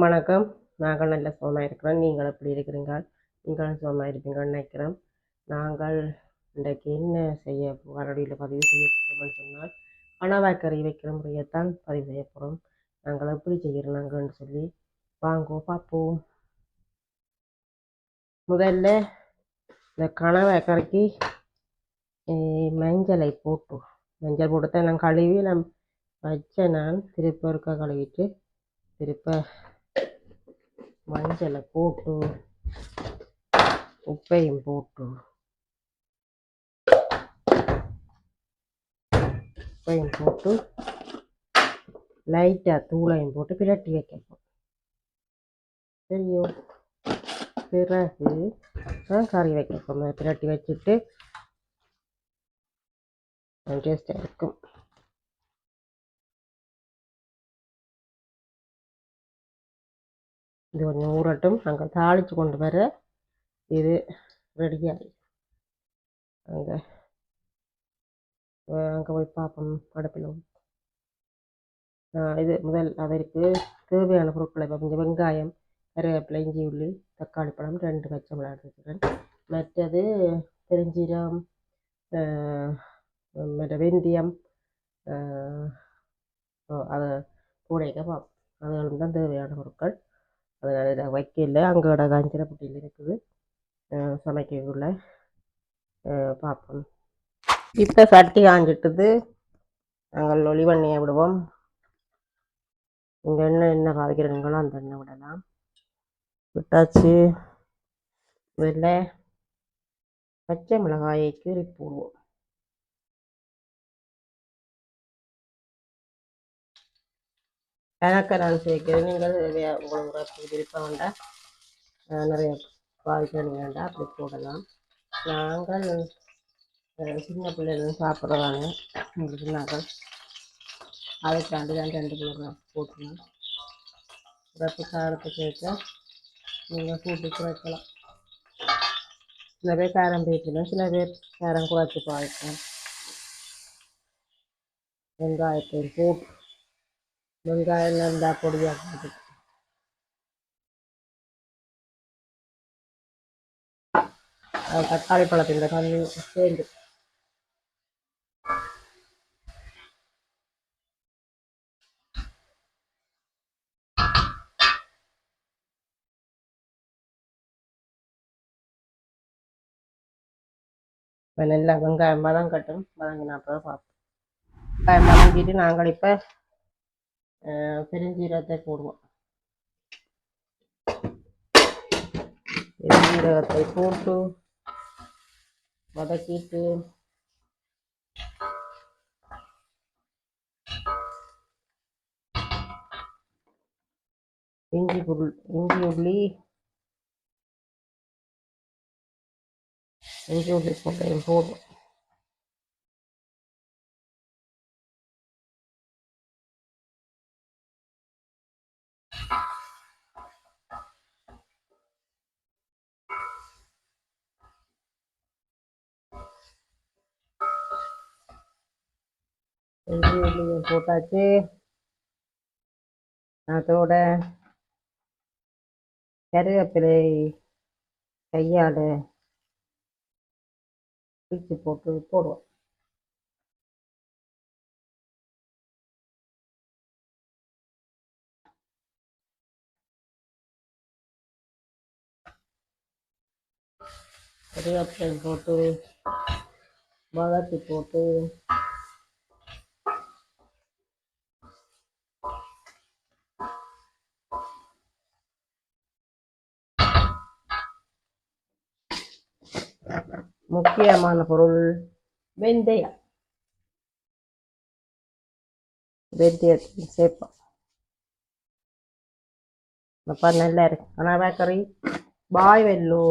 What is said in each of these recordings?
எல்லோருக்கும் வணக்கம். நாங்கள் நல்ல சுகமாக இருக்கிறோம். நீங்கள் எப்படி இருக்கிறீங்க? நீங்களும் சுகமாக இருப்பீங்கன்னு நினைக்கிறோம். நாங்கள் இன்றைக்கு என்ன செய்ய வரடியில் பதிவு செய்ய போகிறோம்னு சொன்னால் கணவாய்க்கறி வைக்கிற முறையைத்தான் பதிவு செய்ய போகிறோம். நாங்கள் எப்படி செய்கிறோங்கன்னு சொல்லி வாங்கோ பார்ப்போம். முதல்ல இந்த கணவாய்க்கறிக்கு மஞ்சள் போட்டு தான் நான் கழுவி வச்சேன். நான் திருப்ப இருக்க கழுவிட்டு திருப்ப மஞ்சளை போட்டு உப்பையும் போட்டு லைட்டாக தூளையும் போட்டு பிரட்டி வைக்கப்போம். சரியோ, பிறகு கறி வைக்கப்போம். பிரட்டி வச்சுட்டு டேஸ்டாக இருக்கும். இது கொஞ்சம் ஊறட்டும். அங்கே தாளித்து கொண்டு வர இது ரெடியாகி அங்கே போய் பார்ப்போம். அடுப்பில் இது முதல் அதற்கு தேவையான பொருட்களை கொஞ்சம் வெங்காயம், கருவேப்பிலை, இஞ்சி, உள்ளி, தக்காளி பழம், 2 பச்சை மிளகாய் எடுத்துக்கிறேன். மற்றது பெருஞ்சீரகம், மற்ற வெந்தயம், அதை கூடைக்க பார்ப்போம். அதுகளும் தான் தேவையான பொருட்கள். அதனால் இதை வைக்கல, அங்கோட காஞ்சிர புட்டியில் இருக்குது. சமைக்கக்குள்ள பார்ப்போம். இப்போ சட்டி காஞ்சிட்டுது. நாங்கள் ஒளி பண்ணியை விடுவோம். இங்கே என்ன பாதிக்கிறீங்களோ அந்த எண்ணெய் விடலாம். விட்டாச்சு. இதில் பச்சை மிளகாயை கீறி போடுவோம். எனக்கு நான் சேர்க்கிறேன். நீங்கள் உங்களுக்கு விருப்பம் வேண்டாம், நிறைய பாதிக்கணும் வேண்டாம், அப்படி போடலாம். நாங்கள் சின்ன பிள்ளைகளும் சாப்பிட்றதாங்க உங்களுக்கு நாங்கள் அதுக்காண்டி தான் 2 கிலோ போட்டுருவோம். உரப்பு காரத்துக்கு ஏற்ற நீங்கள் கூட்டி குறைக்கலாம். சில பேர் காரம் பேசலாம், சில பேர் காரம் குறைச்சி பாய்க்கலாம். வெங்காயத்தை போட்டு வெங்காயம் நல்லா பொடியாக போட்டு தக்காளி பழத்தின் தண்ணி சேர்ந்து நல்லா வெங்காயம் வதங்கட்டும். வதங்கினா அப்புறம் பார்ப்போம். வெங்காயம் வதங்கிட்டு நாங்கள் இப்போ பெருஞ்சீரகத்தை போடுவோம். பெருஞ்சீரகத்தை போட்டு வதக்கிட்டு இஞ்சி உள்ளி போட்டையும் போடுவோம். இஞ்சி உள்ளியும் போட்டாச்சு. அதோட கருவேப்பிலை கையால் பிச்சு போட்டு போடுவோம். கருவேப்பிலை போட்டு வதக்கி போட்டு முக்கியமான பொருள் வெந்தயம். வெந்தயத்தை சேர்ப்போம். அப்போ நல்லா இருக்கு. கணவாய்க்கறி பாய் வெல்லோ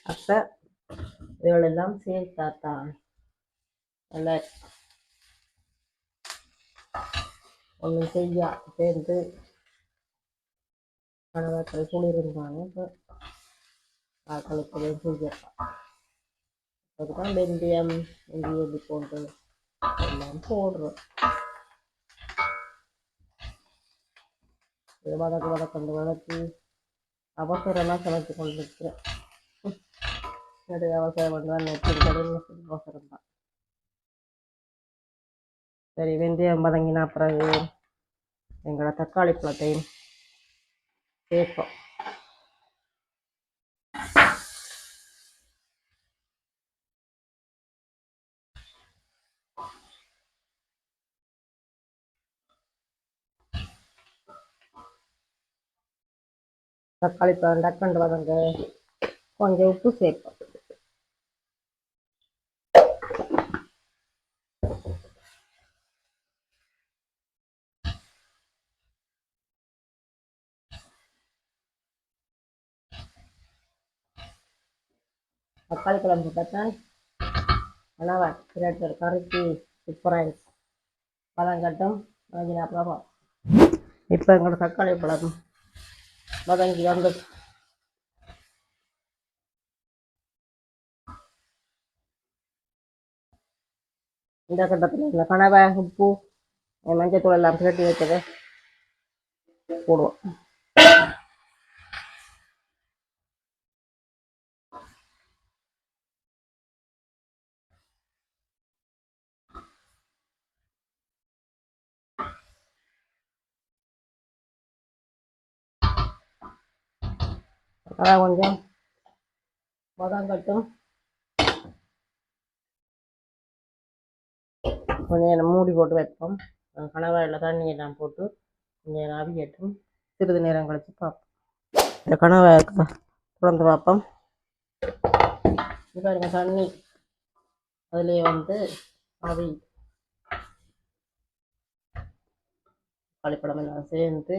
அப்போ இவளெல்லாம் சேர்த்தாத்தான் நல்லா இருக்கு. ஒன்றும் செய்யா சேர்ந்து கணவாய்க்கறி குளிர்ந்தாங்க. இப்போ ஆக்களுக்கு செய்யலாம். அதுதான் வெந்தயம், இஞ்சி போட்டு எல்லாம் போடுறோம். இது வதக்கண்டு வதக்கி அவசரமாக சமைத்து கொண்டிருக்கிறேன். நிறைய அவசரம் பண்ணுவேன், அவசரம் தான். சரி, வெந்தயம் வதங்கினா பிறகு எங்களோட தக்காளி பழத்தையும் சேர்ப்போம். தக்காளி பழம் டக்கண்டு வதங்க கொஞ்சம் உப்பு சேர்ப்போம். தக்காளி பழம் போட்டால் நல்லா கிரேட்டர் கறிக்கு சூப்பராக பழம் கட்டும் வதங்கினா அப்புறம் இப்போ எங்களோட தக்காளி பழம் வதங்கி வந்து இந்த கட்டத்தில் இந்த கனவை உப்பு மஞ்சத்தூள் எல்லாம் புரட்டி வைக்கிறது போடுவோம். அதான் கொஞ்சம் வதங்கட்டும். கொஞ்சம் நேரம் மூடி போட்டு வைப்போம். கணவாயில் தண்ணி எல்லாம் போட்டு கொஞ்சம் நேரம் அவியட்டும். சிறிது நேரம் கழித்து பார்ப்போம். இந்த கணவை திறந்து பார்ப்போம். இப்போ தண்ணி அதுலேயே வந்து அவி பழிப்படம் எல்லாம் சேர்ந்து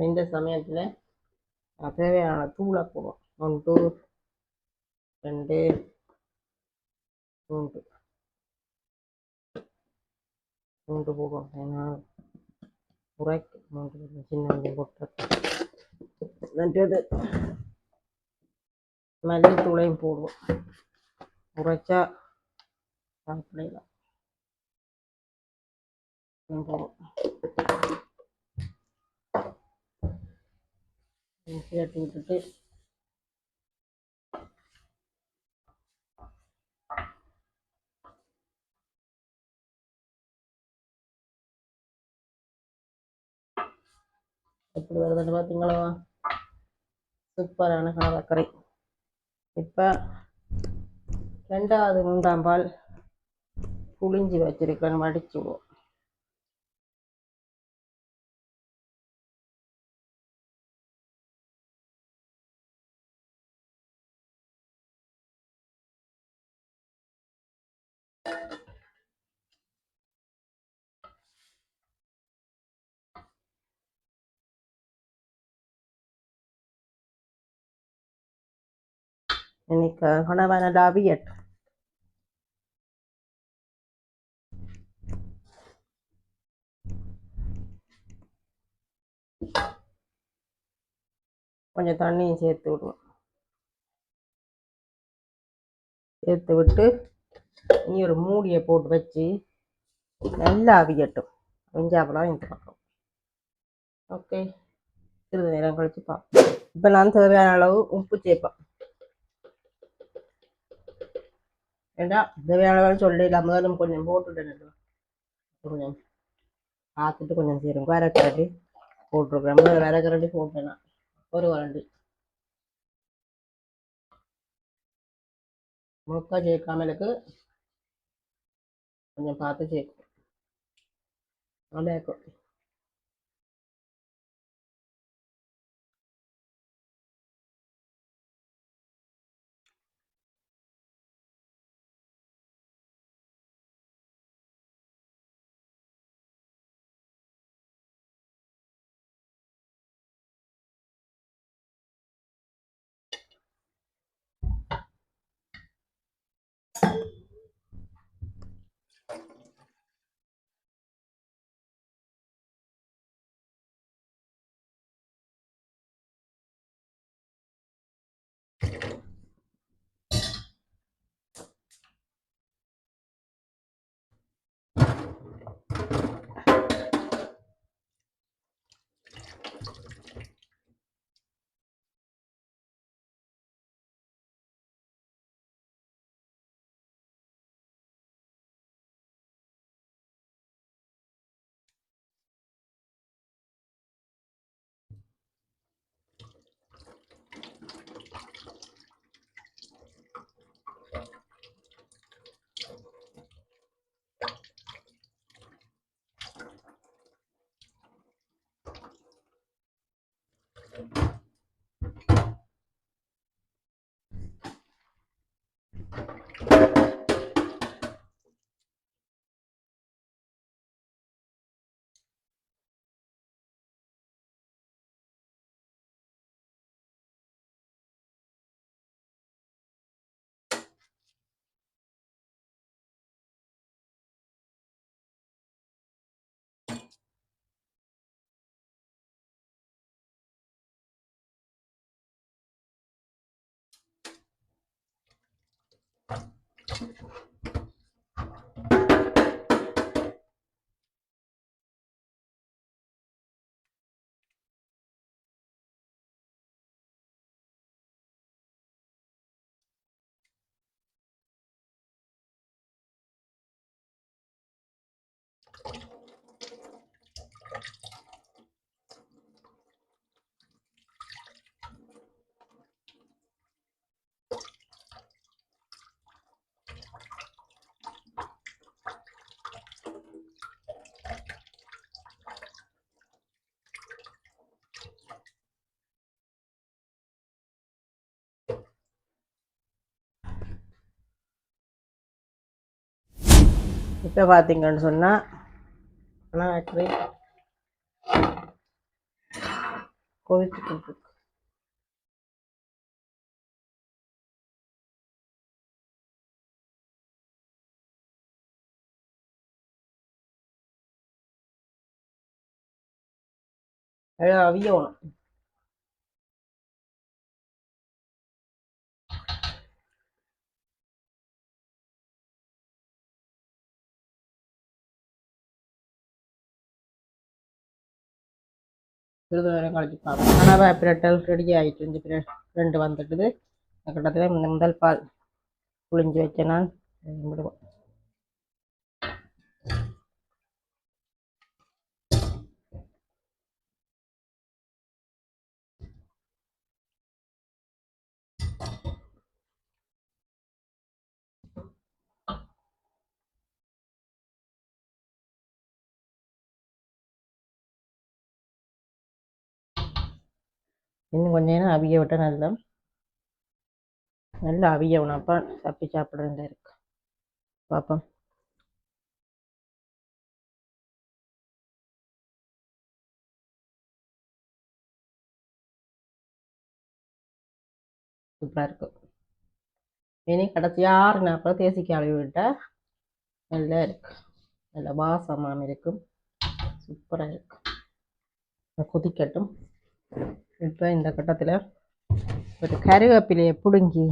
இந்த சமயத்தில் தேவையான தூளை போடுவோம். 1 2 3 போடுவோம். ஏன்னா உரைக்கு 3 சின்ன வெங்காயம் போட்டு மற்றது மல்லித்தூளையும் போடுவோம். உரைச்சா சாப்பிடலாம் போடுவோம். சேர்த்து விட்டுட்டு எப்படி வருதுன்னு பார்த்தீங்களா? சூப்பரான கடற்கரை. இப்போ 2வது 3ஆம் பால் புளிஞ்சி வச்சிருக்கேன், வடிச்சுடுவோம். இன்னைக்கு கணவன் அவியட் கொஞ்சம் தண்ணியும் சேர்த்து விடுவோம். சேர்த்து விட்டு இனி ஒரு மூடியை போட்டு வச்சு நல்லா அவியட்டும். வெஞ்சாப்பெல்லாம் இந்த பக்கம். ஓகே, சிறிது நேரம் கழிச்சு பார்ப்போம். இப்போ நான் தேவையான அளவு உப்பு சேர்ப்பேன். ஏண்டா தேவையான அளவு சொல்லிடலாம், முதலும் கொஞ்சம் போட்டுட்டேன். கொஞ்சம் பார்த்துட்டு கொஞ்சம் சேரும். வரக்கரண்டி போட்டிருக்கிறேன். முதல் வரக்கரண்டி போட்டேன்னா ஒரு வரண்டி முக்கா சேர்க்காமலுக்கு கொஞ்சம் பார்த்து சேர்க்கும். நல்லா இருக்கும். இப்போ பார்த்தீங்கன்னு சொன்னால் ஆக்சுவலி கொதிச்சுட்டு இருக்கு. அவியணும். சிறிது நேரம் கழிச்சு பார்ப்போம். ஆனால் பிரட்டல் ரெடி ஆகிட்டு இருந்து ரெண்டு வந்துட்டுது. கிட்டத்தட்ட முதல் பால் புளிஞ்சு வச்ச நான் விடுவோம். இன்னும் கொஞ்சம் நேரம் அவிய விட்டால் நல்லா அவியணும். அப்போ தப்பி சாப்பிட்றதா இருக்கு. பார்ப்போம். சூப்பராக இருக்கும். இனி கடைசியாறு நாட்கள் தேசிக்காய் அழுவி விட்டால் நல்லா இருக்கு. நல்லா வாசமாக இருக்கும். சூப்பராக இருக்கும். கொதிக்கட்டும். இப்போ இந்த கட்டத்தில் ஒரு கருவேப்பிலையை பிடுங்கி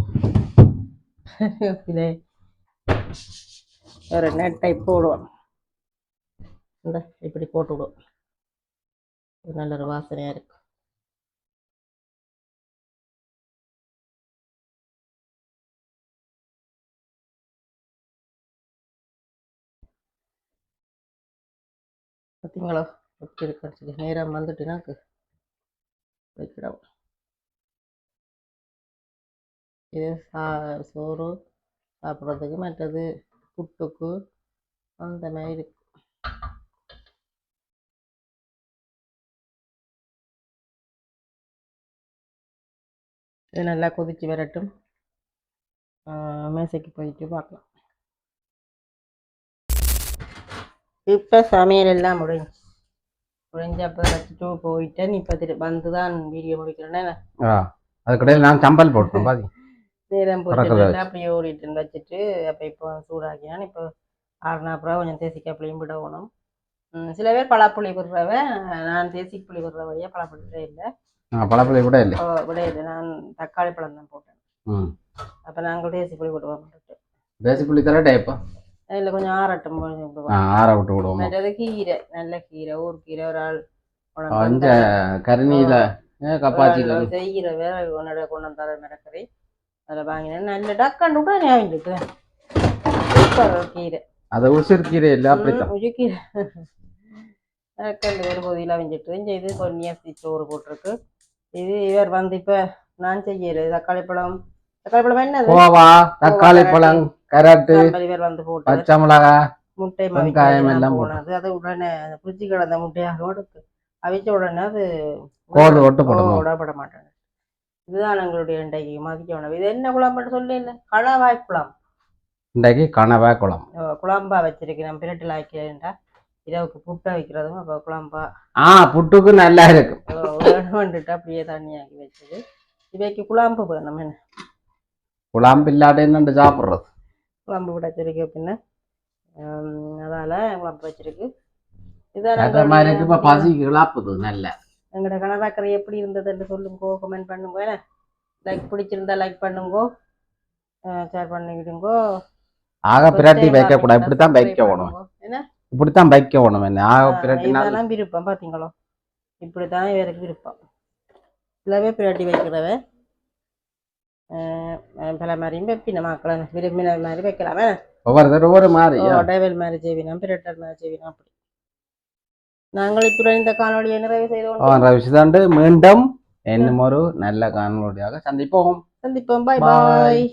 கருவேப்பிலை ஒரு நெட்டை போடுவோம். இந்த இப்படி போட்டு விடுவோம். நல்ல ஒரு வாசனையாக இருக்கு. பார்த்தீங்களா எப்படி இருக்குன்னு சொல்லி நேரம் வந்துட்டுனாக்கு வைக்கிடும். இது சோறு சாப்பிட்றதுக்கு மற்றது புட்டுக்கு அந்த மாதிரி இருக்கு. இது நல்லா கொதிச்சு வரட்டும். மேசைக்கு போயிட்டு பார்க்கலாம். இப்போ சமையல் எல்லாம் முடிஞ்சு அப்போ வச்சுட்டு போயிட்டேன். இப்போ வந்து தான் வீடியோ முடிக்கிறேன்னா அதுக்கடையில் நான் சம்பல் போட்டேன். பாதி நேரம் போட்டு அப்படியே ஓடிட்டு வச்சுட்டு அப்போ இப்போ சூடாக்கினான். இப்போ ஆறுனா அப்புறம் கொஞ்சம் தேசிக்காய் புளியும் விடணும். சில பேர் பலாப்புளி விடுறவ, நான் தேசிக்கு புளி விடுற வழியா பலாப்புளி விட இல்லை. பலாப்புளி விட இல்லை நான் தக்காளி பழம் தான் போட்டேன். அப்போ நாங்கள் தேசி புளி விடுவோம். தேசி புளி தர டைப்பா இல்லை கொஞ்சம் ஆறட்டும் ஆற விட்டு விடுவோம். மற்றது கீரை, நல்ல கீரை, ஊர் கீரை. ஒரு ஆள் கருணியில கப்பாச்சியில செய்கிற வேற உன்னோட கொண்டு வந்தார மிரக்கறி அதில் வாங்கினேன். நல்ல டக்காண்டு விட்டா ஞாபகம் சூப்பர் கீரை. அதை உசிர் கீரை இல்லை அப்படித்தான் உஜிக்கீரை டக்காண்டு ஒரு பொதியில் அவிஞ்சிட்டு இது பொன்னியரிசி சோறு போட்டிருக்கு. இது இவர் வந்து இப்போ நான் செய்யறது தக்காளி பழம் என்னது கோவா தக்காளி பழம் கேரட்டு இவர் வந்து போட்டு பச்சை மிளகா முட்டை வெங்காயம் எல்லாம் போனது அது உடனே புரிச்சு கிடந்த முட்டையாக கொடுக்கு அவிச்ச உடனே அது கோடு ஒட்டு போடணும் விடப்பட மாட்டேன். இதுதான் எங்களுடைய இன்றைக்கு மதிக்க உணவு. இது என்ன குழம்புன்னு சொல்லி இல்லை கணவாய் குழம்பு. இன்றைக்கு கணவாய் குழம்பு குழம்பா வச்சிருக்கிறேன் பிரட்டில் ஆக்கிறேன்டா இரவுக்கு புட்டை வைக்கிறதும் அப்போ குழம்பா புட்டுக்கு நல்லா இருக்கும் வந்துட்டு அப்படியே தண்ணி ஆக்கி வச்சது. இவைக்கு குழம்பு வேணும் என்ன குழம்பு இல்லாத என்னண்டு சாப்பிட்றது குழம்பு வச்சிருக்கு பின்ன அதால குழம்பு வச்சிருக்கு. இதான் பசி கிளாப்புது நல்ல. எங்களோட கணவாக்கரை எப்படி இருந்ததுன்னு சொல்லுங்க கமெண்ட் பண்ணுங்க. லைக் பிடிச்சிருந்தா லைக் பண்ணுங்க ஷேர் பண்ணிக்கிடுங்கோ. பிரட்டி வைக்க கூடாது இப்படித்தான் வைக்கணும் என்ன இப்படித்தான் வைக்கணும் என்ன இதெல்லாம் விருப்பம் பாத்தீங்களோ இப்படித்தான் இவருக்கு விருப்பம். இல்லவே பிரட்டி வைக்கிறவ பல மாதிரியும் வைப்பின மக்களை விரும்பின மாதிரி வைக்கலாமே ஒவ்வொரு மாதிரி டேபிள் மாதிரி செய்வினோம் பிரட்டர் மாதிரி செய்வினோம். அப்படி நாங்கள் இப்போ இந்த காணொலியை நிறைவு செய்தோம். மீண்டும் இன்னும் ஒரு நல்ல காணொலியாக சந்திப்போம். பாய் பாய்.